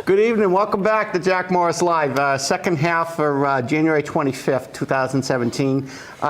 Good evening. Welcome back to Jack Morris Live. Second half for January 25th, 2017.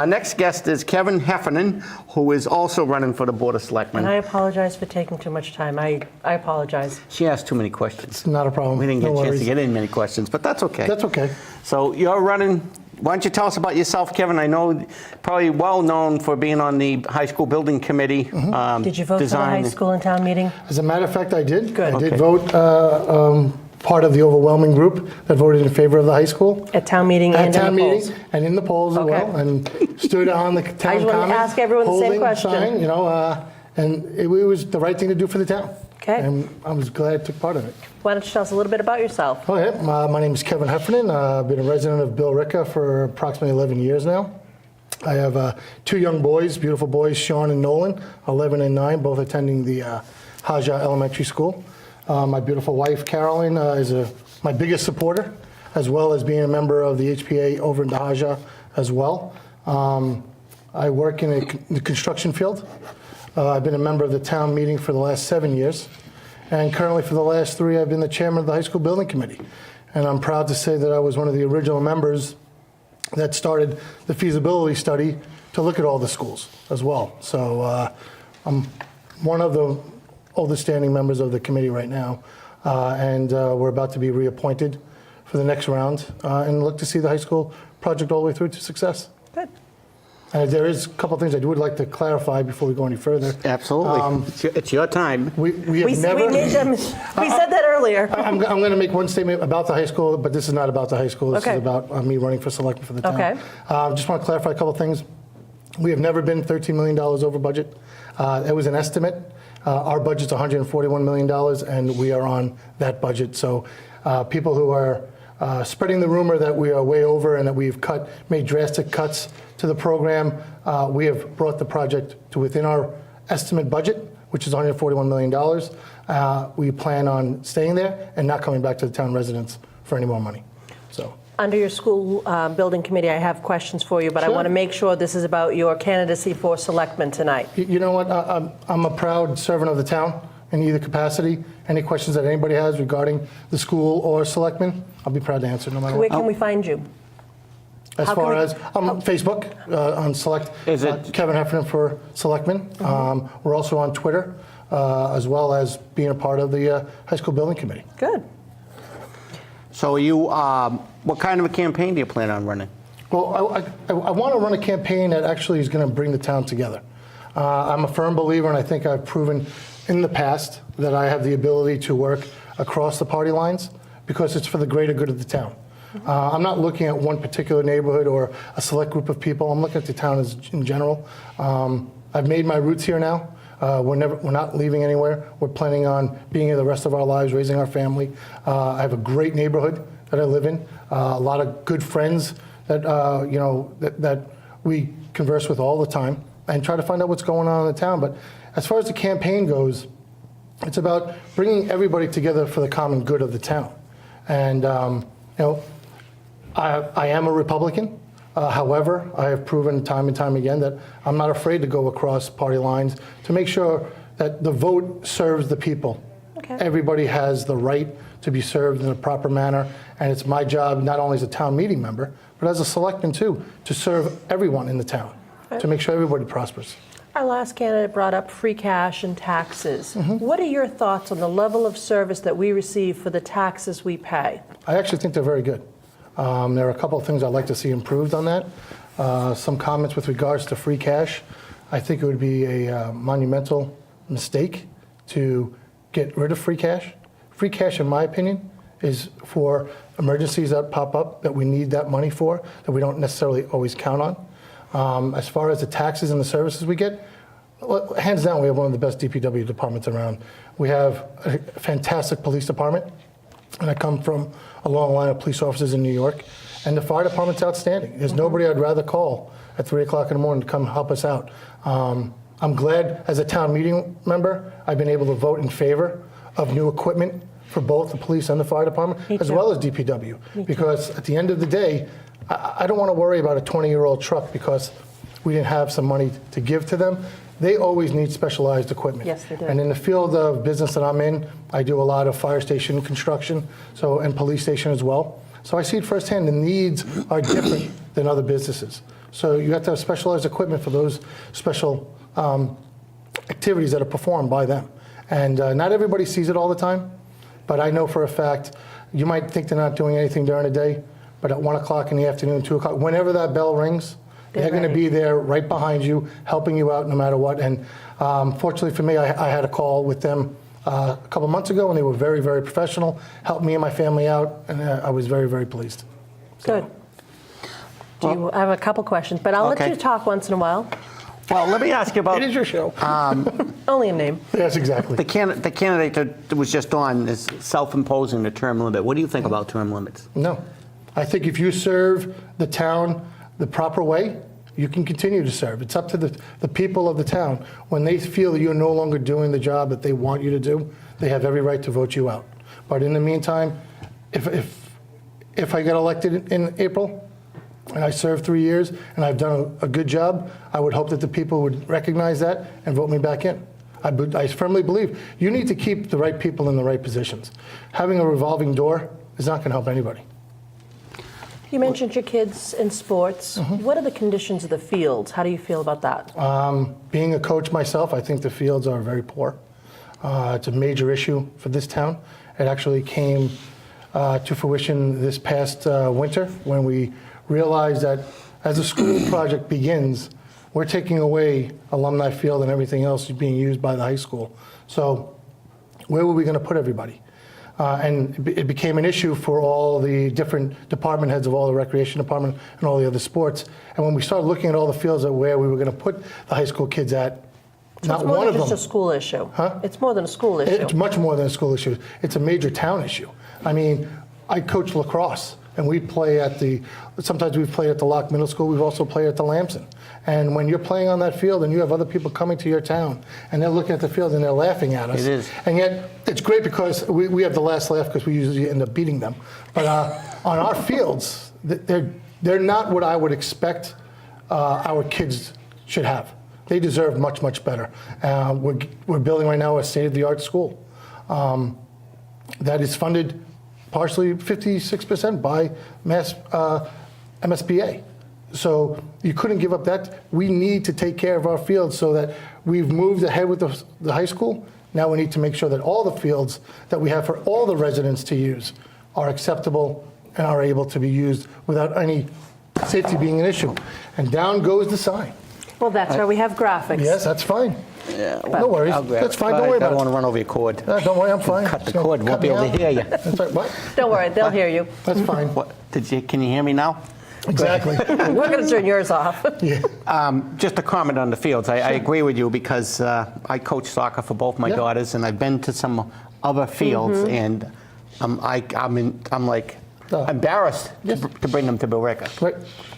Next guest is Kevin Heffernan, who is also running for the Board of Selectmen. And I apologize for taking too much time. I apologize. She asked too many questions. It's not a problem. We didn't get No a chance worries. to get in many questions, but that's okay. That's okay. So you're running. Why don't you tell us about yourself, Kevin? I know probably well known for being on the high school building committee. Did you vote for the high school and town meeting? As a matter of fact, I did. Good. I did Okay. vote part of the overwhelming group that voted in favor of the high school. At town meeting and At town in the polls? meeting and in the polls as Okay. well, and stood on the town just wanted to common, ask everyone the same holding question. sign, and it was the right thing to do for the town. Okay. And I was glad I took part of it. Why don't you tell us a little bit about yourself? Oh, yeah. My name is Kevin Heffernan. I've been a resident of Billerica for approximately 11 years now. I have 2 young boys, beautiful boys, Sean and Nolan, 11 and 9, both attending the Haja Elementary School. My beautiful wife, Carolyn, is my biggest supporter, as well as being a member of the HPA over in Haja as well. I work in the construction field. I've been a member of the town meeting for the last 7 years. And currently for the last 3, I've been the chairman of the high school building committee. And I'm proud to say that I was one of the original members that started the feasibility study to look at all the schools as well. So I'm one of the oldest standing members of the committee right now. And we're about to be reappointed for the next round and look to see the high school project all the way through to success. Good. And there is a couple of things I would like to clarify before we go any further. Absolutely. It's your time. We We have never... we said that earlier. I'm going to make one statement about the high school, but this is not about the high school. This Okay. is about me running for selectman for the town. Okay. Just want to clarify a couple of things. We have never been $13 million over budget. It was an estimate. Our budget's $141 million, and we are on that budget. So people who are spreading the rumor that we are way over and that we've made drastic cuts to the program, we have brought the project to within our estimate budget, which is $141 million. We plan on staying there and not coming back to the town residents for any more money. So. Under your school building committee, I have questions for you, but I Sure. want to make sure this is about your candidacy for selectman tonight. You know what? I'm a proud servant of the town in either capacity. Any questions that anybody has regarding the school or selectmen, I'll be proud to answer no matter Where what. can we find you? As how can far we- as on Facebook, on select Is it- Kevin Heffernan for selectmen. We're also on Twitter, as well as being a part of the high school building committee. Good. So you, what kind of a campaign do you plan on running? Well, I want to run a campaign that actually is going to bring the town together. I'm a firm believer, and I think I've proven in the past that I have the ability to work across the party lines because it's for the greater good of the town. I'm not looking at one particular neighborhood or a select group of people. I'm looking at the town as in general. I've made my roots here now. We're not leaving anywhere. We're planning on being here the rest of our lives, raising our family. I have a great neighborhood that I live in. A lot of good friends that that we converse with all the time and try to find out what's going on in the town. But as far as the campaign goes, it's about bringing everybody together for the common good of the town. And I am a Republican. However, I have proven time and time again that I'm not afraid to go across party lines to make sure that the vote serves the people. Okay. Everybody has the right to be served in a proper manner, and it's my job, not only as a town meeting member, but as a selectman too, to serve everyone in the town, to make sure everybody prospers. Our last candidate brought up free cash and taxes. Mm-hmm. What are your thoughts on the level of service that we receive for the taxes we pay? I actually think they're very good. There are a couple of things I'd like to see improved on that. Some comments with regards to free cash. I think it would be a monumental mistake to get rid of free cash. Free cash, in my opinion, is for emergencies that pop up that we need that money for, that we don't necessarily always count on. As far as the taxes and the services we get, well, hands down, we have one of the best DPW departments around. We have a fantastic police department, and I come from a long line of police officers in New York, and the fire department's outstanding. There's nobody I'd rather call at 3 o'clock in the morning to come help us out. I'm glad, as a town meeting member, I've been able to vote in favor of new equipment for both the police and the fire department, as well as DPW. Because at the end of the day, I don't want to worry about a 20-year-old truck because we didn't have some money to give to them. they always need specialized equipment. Yes, they do. And in the field of business that I'm in, I do a lot of fire station construction, and police station as well. So I see it firsthand. The needs are different than other businesses. So you have to have specialized equipment for those special activities that are performed by them. And not everybody sees it all the time, but I know for a fact, you might think they're not doing anything during the day, but at 1 o'clock in the afternoon, 2 o'clock, whenever that bell rings, they're going to be there right behind you, helping you out no matter what. And fortunately for me, I had a call with them a couple months ago, and they were very, very professional, helped me and my family out, and I was very, very pleased. Good. I have a couple questions, but I'll let you talk once in a while. Well, let me ask you about It is your show. Only a name. Yes, exactly. the candidate that was just on is self-imposing the term limit. What do you think about term limits? No. I think if you serve the town the proper way, you can continue to serve. It's up to the people of the town. When they feel that you're no longer doing the job that they want you to do, they have every right to vote you out. But in the meantime, if I get elected in April, and I served 3 years, and I've done a good job, I would hope that the people would recognize that and vote me back in. I firmly believe you need to keep the right people in the right positions. Having a revolving door is not going to help anybody. You mentioned your kids in sports. What are the conditions of the fields? How do you feel about that? Being a coach myself, I think the fields are very poor. It's a major issue for this town. It actually came to fruition this past winter when we realized that as the school project begins, we're taking away alumni field and everything else being used by the high school. So where were we going to put everybody? And it became an issue for all the different department heads of all the recreation department and all the other sports. And when we started looking at all the fields of where we were going to put the high school kids at, So not it's more one than of just them. a school issue. Huh? It's more than a school issue. It's much more than a school issue. It's a major town issue. I mean, I coach lacrosse, and we play at sometimes we've played at the Locke Middle School, we've also played at the Lamson. And when you're playing on that field and you have other people coming to your town, and they're looking at the field and they're laughing at us. It is. And yet, it's great because we have the last laugh because we usually end up beating them. But on our fields, they're not what I would expect our kids should have. They deserve much, much better. We're building right now a state-of-the-art school that is funded partially 56% by MSBA. So you couldn't give up that. We need to take care of our fields so that we've moved ahead with the high school. Now we need to make sure that all the fields that we have for all the residents to use are acceptable and are able to be used without any safety being an issue. And down goes the sign. Well, that's why we have graphics. Yes, that's fine. Yeah, No worries. I'll grab That's it. fine. Don't worry I don't about want it. to run over your cord. Don't worry, I'm fine. Cut the Just cord, cut won't be me able to out. hear you. That's right. What? Don't worry, they'll hear you. That's fine. What, can you hear me now? Exactly. We're going to turn yours off. Yeah. Just a comment on the fields. I agree with you because I coach soccer for both my Yeah. daughters, and I've been to some other fields, and I'm like embarrassed to bring them to Billerica. Right.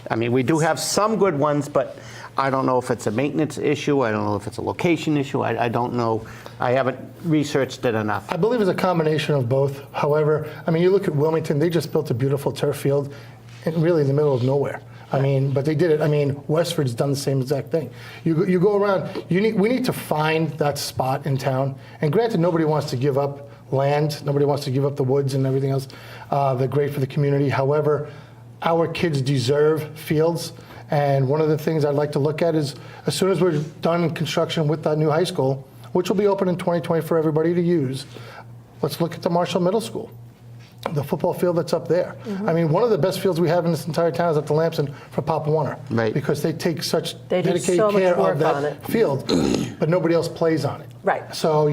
I mean, we do have some good ones, but I don't know if it's a maintenance issue. I don't know if it's a location issue. I don't know. I haven't researched it enough. I believe it's a combination of both. However, I mean, you look at Wilmington, they just built a beautiful turf field really in the middle of nowhere. I mean, but they did it. I mean, Westford's done the same exact thing. You go around, we need to find that spot in town. And granted, nobody wants to give up land. Nobody wants to give up the woods and everything else. They're great for the community. However, our kids deserve fields. And one of the things I'd like to look at is as soon as we're done in construction with that new high school, which will be open in 2020 for everybody to use, let's look at the Marshall Middle School, the football field that's up there. I mean, one of the best fields we have in this entire town is at the Lamson for Pop Warner. Right. Because they take such They do dedicated so much care work of that on it. field, but nobody else plays on it. Right. So,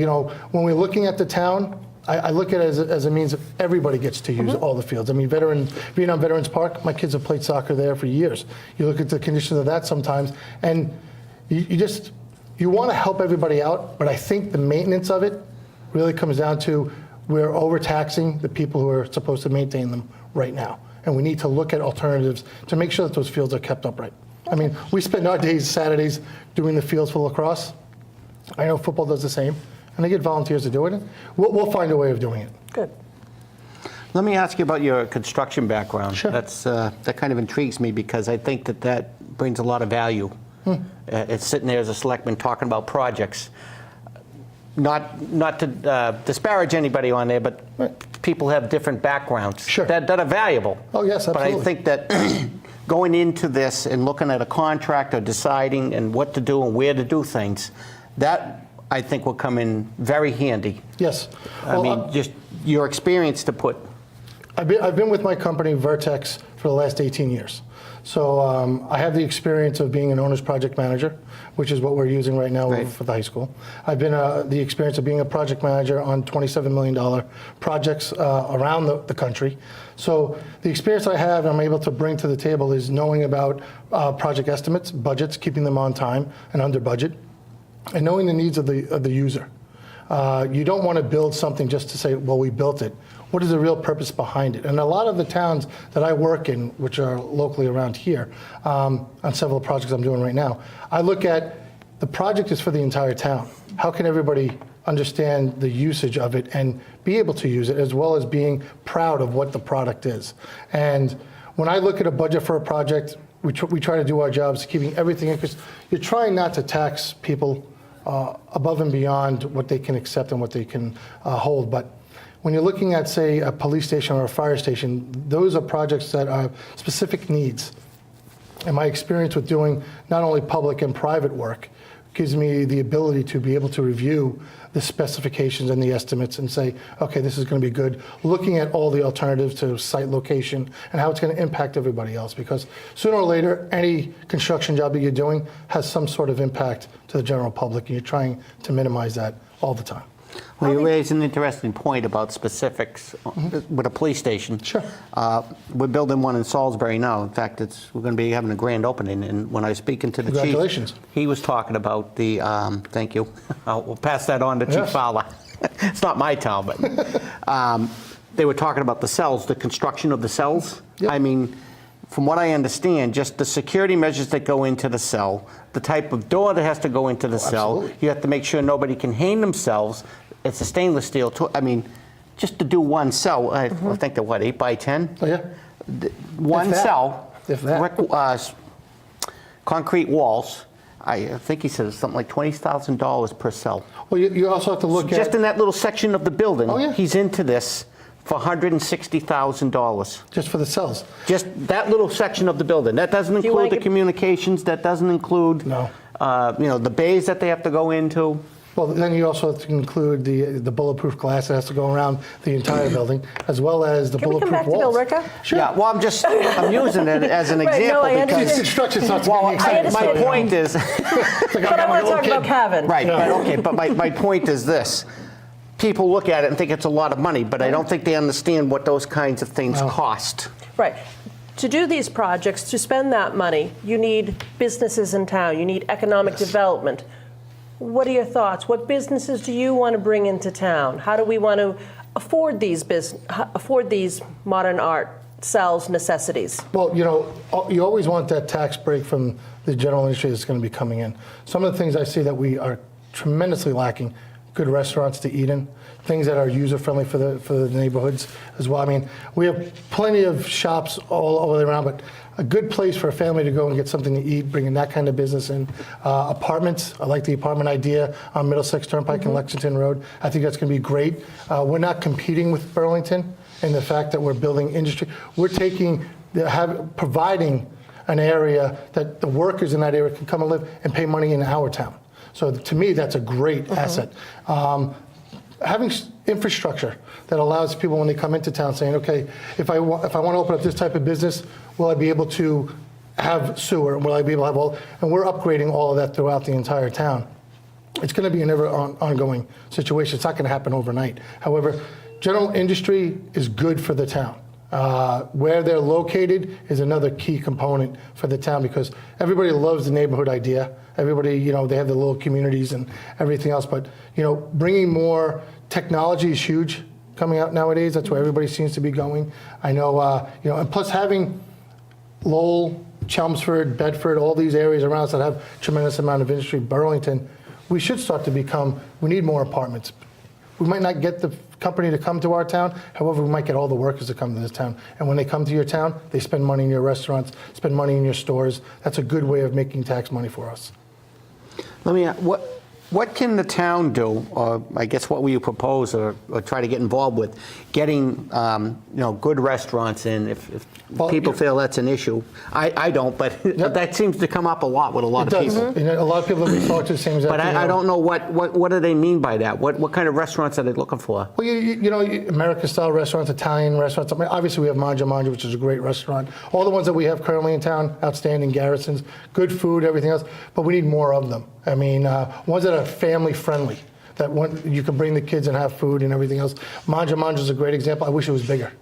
when we're looking at the town, I look at it as a means of everybody gets to use all the fields. I mean, being on Veterans Park, my kids have played soccer there for years. You look at the conditions of that sometimes, and you want to help everybody out, but I think the maintenance of it really comes down to we're overtaxing the people who are supposed to maintain them right now. And we need to look at alternatives to make sure that those fields are kept upright. I mean, we spend our days, Saturdays, doing the fields for lacrosse. I know football does the same. And they get volunteers to do it. We'll find a way of doing it. Good. Let me ask you about your construction background. Sure. That kind of intrigues me because I think that brings a lot of value It's sitting there as a selectman talking about projects. Not to disparage anybody on there, but people have different backgrounds Sure. that are valuable. Oh, yes, absolutely. But I think that going into this and looking at a contract or deciding and what to do and where to do things, that I think will come in very handy. Yes. I mean, just your experience to put. I've been with my company, Vertex, for the last 18 years. So I have the experience of being an owner's project manager, which is what we're using right now Right. for the high school. I've been the experience of being a project manager on $27 million projects around the country. So the experience I have and I'm able to bring to the table is knowing about project estimates, budgets, keeping them on time and under budget, and knowing the needs of the user. You don't want to build something just to say, well, we built it. What is the real purpose behind it? And a lot of the towns that I work in, which are locally around here, on several projects I'm doing right now, I look at the project is for the entire town. How can everybody understand the usage of it and be able to use it, as well as being proud of what the product is? And when I look at a budget for a project, we try to do our jobs, keeping everything in, because you're trying not to tax people above and beyond what they can accept and what they can hold. But when you're looking at, say, a police station or a fire station, those are projects that are specific needs. And my experience with doing not only public and private work gives me the ability to be able to review the specifications and the estimates and say, okay, this is going to be good. Looking at all the alternatives to site location and how it's going to impact everybody else. Because sooner or later, any construction job that you're doing has some sort of impact to the general public, and you're trying to minimize that all the time. Well, you raised an interesting point about specifics with a police station. Sure. We're building one in Salisbury now. In fact, we're going to be having a grand opening. And when I was speaking to the chief, Congratulations. he was talking about the, thank you. We'll pass that on to Chief Yes. Fowler. It's not my town, but they were talking about the cells, the construction of the cells. Yep. I mean, from what I understand, just the security measures that go into the cell, the type of door that has to go into the cell, absolutely. you have to make sure nobody can hang themselves. It's a stainless steel tool. I mean, just to do one cell, I think they're what, 8 by 10? Oh, yeah. One If that. cell, If that. concrete walls. I think he said it's something like $20,000 per cell. Well, you also have to look Just at, in that little section of the building, Oh, yeah. he's into this for $160,000. just for the cells. Just that little section of the building. That doesn't you include wanna the get- communications. That doesn't include, No. the bays that they have to go into. Well, then you also have to include the bulletproof glass that has to go around the entire building, as well as the Can we come bulletproof back to Bill walls. Ricca? Sure. Yeah. Well, I'm using it as an Right, no, example I because. understand. Construction's not to Well, get me excited. my understand. point is, It's like But I want to talk about Cavan. right, but okay, but my point is this. People look at it and think it's a lot of money, but I don't think they understand what those kinds of things cost. Right. To do these projects, to spend that money, you need businesses in town, you need economic development. What are your thoughts? What businesses do you want to bring into town? How do we want to afford these modern art cells necessities? Well, you always want that tax break from the general industry that's going to be coming in. Some of the things I see that we are tremendously lacking, good restaurants to eat in, things that are user-friendly for the neighborhoods as well. I mean, we have plenty of shops all over around, but a good place for a family to go and get something to eat, bringing that kind of business in. Apartments, I like the apartment idea on Middlesex Turnpike and Lexington Road. I think that's going to be great. We're not competing with Burlington in the fact that we're building industry. We're providing an area that the workers in that area can come and live and pay money in our town. So to me, that's a great asset. Having infrastructure that allows people when they come into town saying, okay, if I want to open up this type of business, will I be able to have sewer? Will I be able to have all? And we're upgrading all of that throughout the entire town. It's going to be an ever ongoing situation. It's not going to happen overnight. However, general industry is good for the town. Where they're located is another key component for the town because everybody loves the neighborhood idea. Everybody, they have the little communities and everything else. But, bringing more technology is huge coming out nowadays. That's where everybody seems to be going. I know, and plus having Lowell, Chelmsford, Bedford, all these areas around us that have tremendous amount of industry, Burlington, we should start to we need more apartments. We might not get the company to come to our town. However, we might get all the workers to come to this town. And when they come to your town, they spend money in your restaurants, spend money in your stores. That's a good way of making tax money for us. Let me ask, what can the town do, or I guess what will you propose or try to get involved with, getting good restaurants in if Well, people you- feel that's an issue? I don't, but that seems to come up a lot with a lot It of does. people. You know, a lot of people that we talk to, same exact But thing, I don't know what do they mean by that? What kind of restaurants are they looking for? Well, you know, American-style restaurants, Italian restaurants. I mean, obviously, we have Mangia Mangia, which is a great restaurant. All the ones that we have currently in town, outstanding garrisons, good food, everything else. But we need more of them. I mean, ones that are family-friendly, that you can bring the kids and have food and everything else. Mangia Mangia is a great example. I wish it was bigger.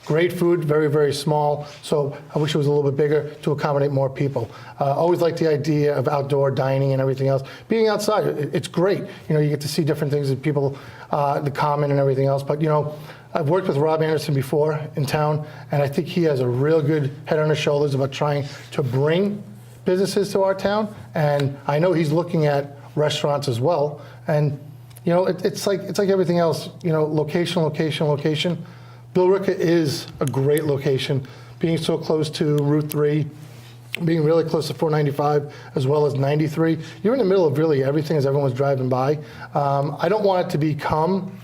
Great food, very, very small. So I wish it was a little bit bigger to accommodate more people. Always like the idea of outdoor dining and everything else. Being outside, it's great. You know, you get to see different things that people, the common and everything else. But, you know, I've worked with Rob Anderson before in town, and I think he has a real good head on his shoulders about trying to bring businesses to our town. And I know he's looking at restaurants as well. And, you know, it's like everything else, you know, location, location, location. Bill Ricca is a great location, being so close to Route 3, being really close to 495 as well as 93. You're in the middle of really everything as everyone's driving by. I don't want it to become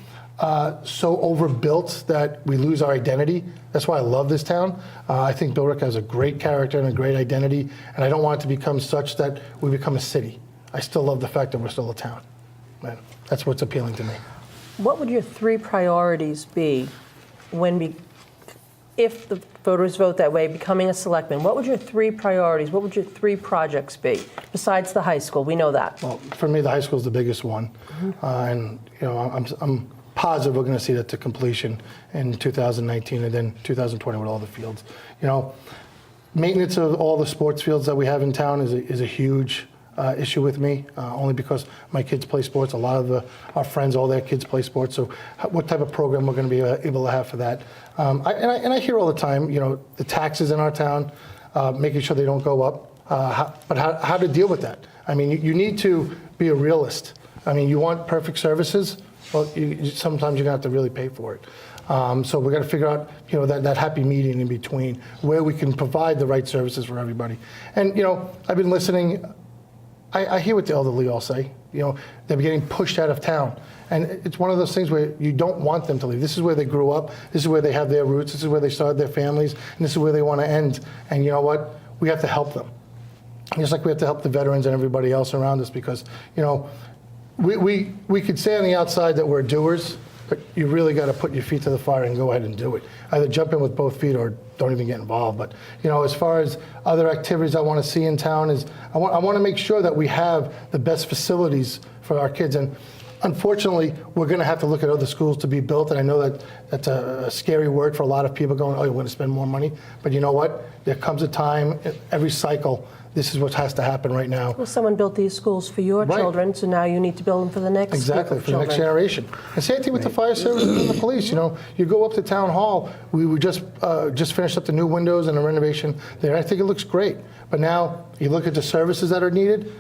so overbuilt that we lose our identity. That's why I love this town. I think Bill Ricca has a great character and a great identity, and I don't want it to become such that we become a city. I still love the fact that we're still a town. And that's what's appealing to me. What would your 3 priorities be if the voters vote that way, becoming a selectman? What would your 3 priorities, what would your 3 projects be, besides the high school? We know that. Well, for me, the high school is the biggest one. And, you know, I'm positive we're going to see that to completion in 2019 and then 2020 with all the fields. You know, maintenance of all the sports fields that we have in town is a huge issue with me, only because my kids play sports. A lot of our friends, all their kids play sports. So what type of program we're going to be able to have for that. I hear all the time, you know, the taxes in our town, making sure they don't go up, but how to deal with that. I mean, you need to be a realist. I mean, you want perfect services, well, sometimes you're going to have to really pay for it. So we're going to figure out, you know, that happy median in between where we can provide the right services for everybody. And, you know, I've been listening. I hear what the elderly all say. You know, they're getting pushed out of town. And it's one of those things where you don't want them to leave. This is where they grew up. This is where they have their roots. This is where they started their families. And this is where they want to end. And you know what? We have to help them. Just like we have to help the veterans and everybody else around us, because, you know, we could say on the outside that we're doers, but you really got to put your feet to the fire and go ahead and do it. Either jump in with both feet or don't even get involved. But, you know, as far as other activities I want to see in town is I want to make sure that we have the best facilities for our kids. And unfortunately, we're going to have to look at other schools to be built. And I know that that's a scary word for a lot of people going, oh, you're going to spend more money. But you know what? There comes a time, every cycle, this is what has to happen right now. Well, someone built these schools for your Right. children, so now you need to build them for the next group Exactly, of for the next children. generation. And same thing with the fire services and the police. You know, you go up to town hall. We just finished up the new windows and the renovation there. I think it looks great. But now you look at the services that are needed.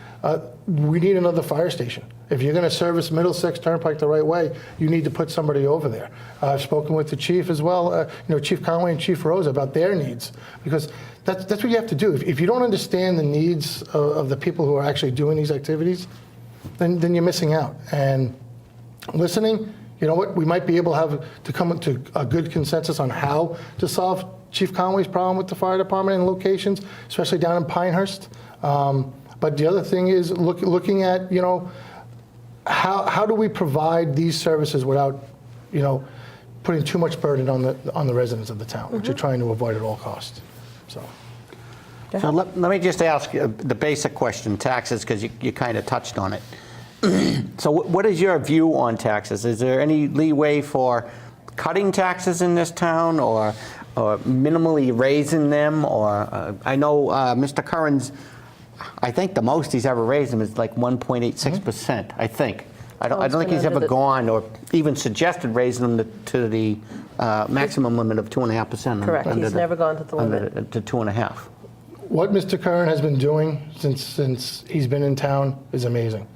We need another fire station. If you're going to service Middlesex Turnpike the right way, you need to put somebody over there. I've spoken with the chief as well, you know, Chief Conway and Chief Rose about their needs, because that's what you have to do. If you don't understand the needs of the people who are actually doing these activities, then you're missing out. And listening, you know what, we might be able to come to a good consensus on how to solve Chief Conway's problem with the fire department and locations, especially down in Pinehurst. But the other thing is looking at, you know, how do we provide these services without, you know, putting too much burden on the residents of the town, which you're trying to avoid at all costs. So let me just ask you the basic question, taxes, because you kind of touched on it. So what is your view on taxes? Is there any leeway for cutting taxes in this town, or minimally raising them? Or I know Mr. Curran's, I think the most he's ever raised them is like 1.86%, I think. I don't think he's ever gone or even suggested raising them to the maximum limit of 2.5%. Correct, he's never gone to the limit. To 2.5. What Mr. Curran has been doing since he's been in town is amazing.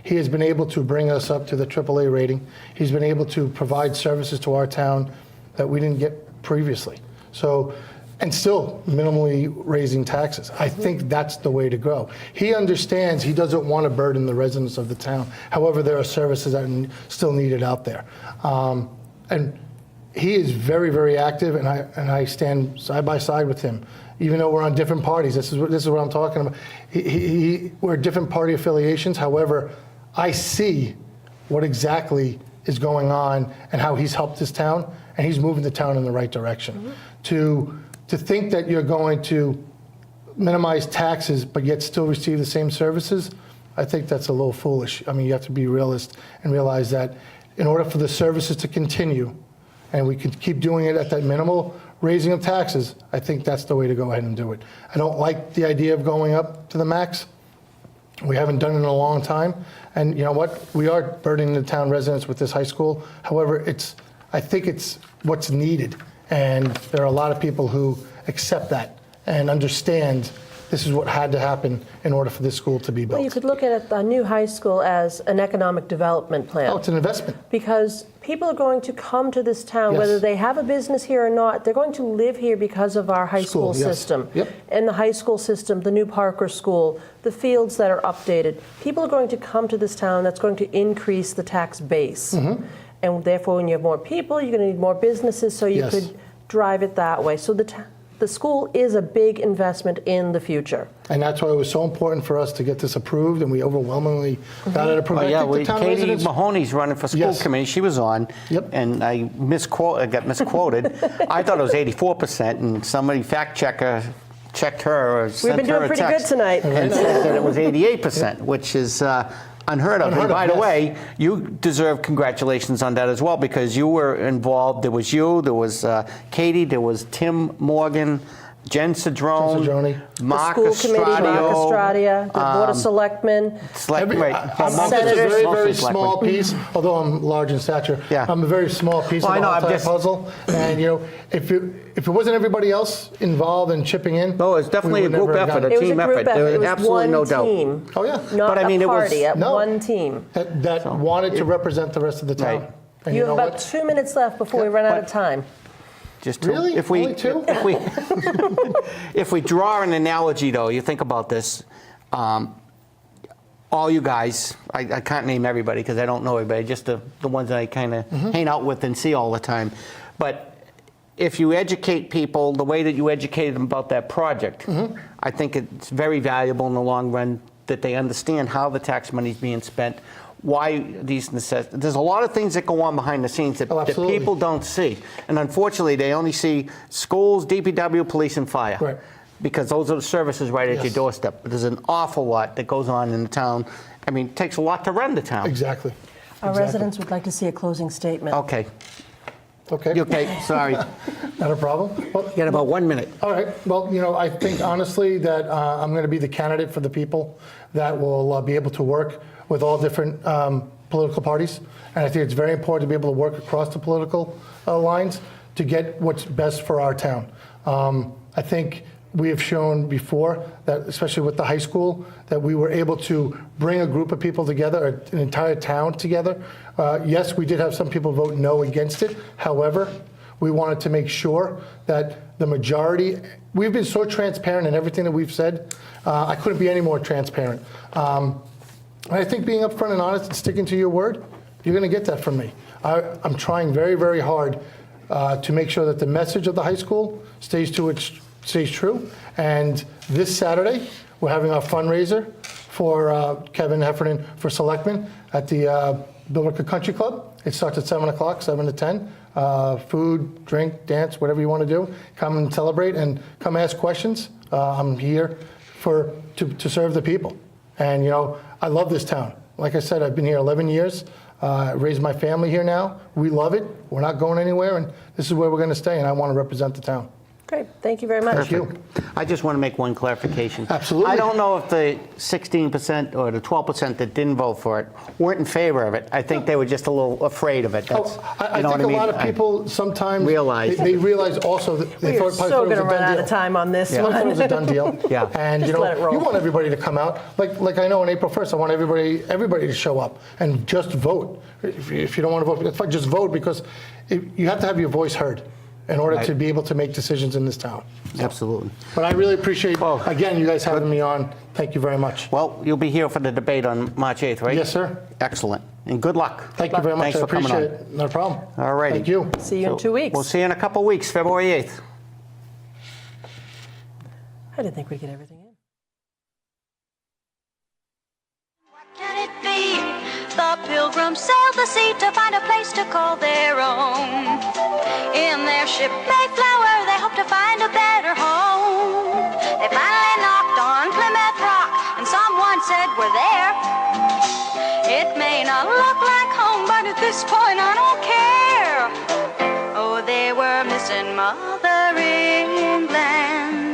He has been able to bring us up to the AAA rating. He's been able to provide services to our town that we didn't get previously. So, and still minimally raising taxes. I think that's the way to go. He understands he doesn't want to burden the residents of the town. However, there are services that are still needed out there. And he is very, very active, and I stand side by side with him. Even though we're on different parties, this is what I'm talking about. We're different party affiliations. However, I see what exactly is going on and how he's helped this town, and he's moving the town in the right direction. To think that you're going to minimize taxes but yet still receive the same services, I think that's a little foolish. I mean, you have to be realist and realize that in order for the services to continue, and we can keep doing it at that minimal raising of taxes, I think that's the way to go ahead and do it. I don't like the idea of going up to the max. We haven't done it in a long time. And you know what? We are burdening the town residents with this high school. However, I think it's what's needed. And there are a lot of people who accept that and understand this is what had to happen in order for this school to be built. Well, you could look at the new high school as an economic development plan. Oh, it's an investment. Because people are going to come to this town, Yes. whether they have a business here or not. They're going to live here because of our high school Yes. system. Yep. And the high school system, the new Parker School, the fields that are updated. People are going to come to this town. That's going to increase the tax base. Mm-hmm. And therefore, when you have more people, you're going to need more businesses, so you Yes. could drive it that way. So the school is a big investment in the future. And that's why it was so important for us to get this approved, and we overwhelmingly got it approved. Oh, I yeah, think the town Katie residents- Mahoney's running for school Yes. committee. She was on, Yep. and I got misquoted. I thought it was 84%, and somebody checked her or We've sent been her doing a pretty good text tonight. and said that it was 88%, which is unheard of. Unheard And of, by the yes. way, you deserve congratulations on that as well, because you were involved. There was you, there was Katie, there was Tim Morgan, Jen Cedrone, Mark The school committee, Mark Estradia, the Board of Selectmen. I'm just a Senators. very, very Mostly small piece, although I'm large in stature. Yeah. I'm a very small piece Well, of I the know, whole I'm entire just- puzzle. And you know, if it wasn't everybody else involved and chipping in, No, it's definitely we a would group never have effort, gotten a It was a team group effort. effort. There It was was absolutely one no doubt. team. Oh, yeah. Not But I mean, a it was- party, No. one team. that wanted to represent the rest of the town. Right. And You have know about what? 2 minutes left before we run out of But- time. Just to- Really? If we, Only two? if we draw an analogy, though, you think about this. All you guys, I can't name everybody because I don't know everybody, just the ones that I kind of hang out with and see all the time. But if you educate people the way that you educated them about that project, I think it's very valuable in the long run that they understand how the tax money is being spent, why these necessities. There's a lot of things that go on behind the scenes that, Oh, that absolutely. people don't see. And unfortunately, they only see schools, DPW, police, and fire. Right. Because those are the services right at your Yes. doorstep. But there's an awful lot that goes on in the town. I mean, it takes a lot to run the town. Exactly. Our Exactly. residents would like to see a closing statement. Okay. Okay. Okay, sorry. Not a problem. Well, You got about 1 minute. all right. Well, you know, I think honestly that I'm going to be the candidate for the people that will be able to work with all different political parties. And I think it's very important to be able to work across the political lines to get what's best for our town. I think we have shown before that, especially with the high school, that we were able to bring a group of people together, an entire town together. Yes, we did have some people vote no against it. However, we wanted to make sure that the majority, we've been so transparent in everything that we've said. I couldn't be any more transparent. And I think being upfront and honest and sticking to your word, you're going to get that from me. I'm trying very, very hard to make sure that the message of the high school stays true. And this Saturday, we're having our fundraiser for Kevin Heffernan for Selectmen at the Billerica Country Club. It starts at 7 o'clock, 7 to 10. Food, drink, dance, whatever you want to do. Come and celebrate and come ask questions. I'm here to serve the people. And, you know, I love this town. Like I said, I've been here 11 years. Raised my family here now. We love it. We're not going anywhere, and this is where we're going to stay, and I want to represent the town. Great, thank you very much. Thank you. I just want to make one clarification. Absolutely. I don't know if the 16% or the 12% that didn't vote for it weren't in favor of it. I think they were just a little afraid of it. That's, I you know think what I mean? a lot of people sometimes Realize. they realize also that they We are thought so it was going to a run done out deal. of time on this Yeah. I thought it one. was a done deal. Yeah. And Just let it roll. you want everybody to come out. Like I know on April 1st, I want everybody to show up and just vote. If you don't want to vote, that's fine. Just vote because you have to have your voice heard in order to be able to make decisions in this town. Absolutely. But I really appreciate, Well, again, you guys having me on. Thank you very much. Well, you'll be here for the debate on March 8th, right? Yes, sir. Excellent. And good luck. Thank you very much. Thanks I for coming appreciate on. it. No problem. All righty. Thank you. See you in 2 weeks. We'll see you in a couple weeks, February 8th. I didn't think we'd get everything in. Can it be? The pilgrims sailed the sea to find a place to call their own. In their ship Mayflower, they hoped to find a better home. They finally knocked on Plymouth Rock, and someone said, "We're there." It may not look like home, but at this point I don't care. Oh, they were missing Mother England.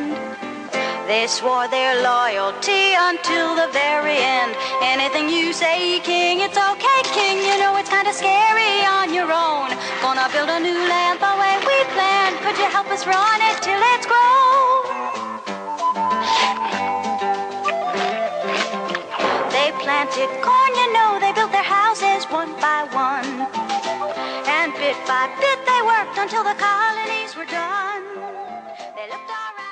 They swore their loyalty until the very end. Anything you say, King, it's okay, King. You know it's kind of scary on your own. Gonna build a new land the way we planned. Could you help us run it till it's grown? They planted corn, you know. They built their houses one by one. And bit by bit they worked until the colonies were done. They looked around.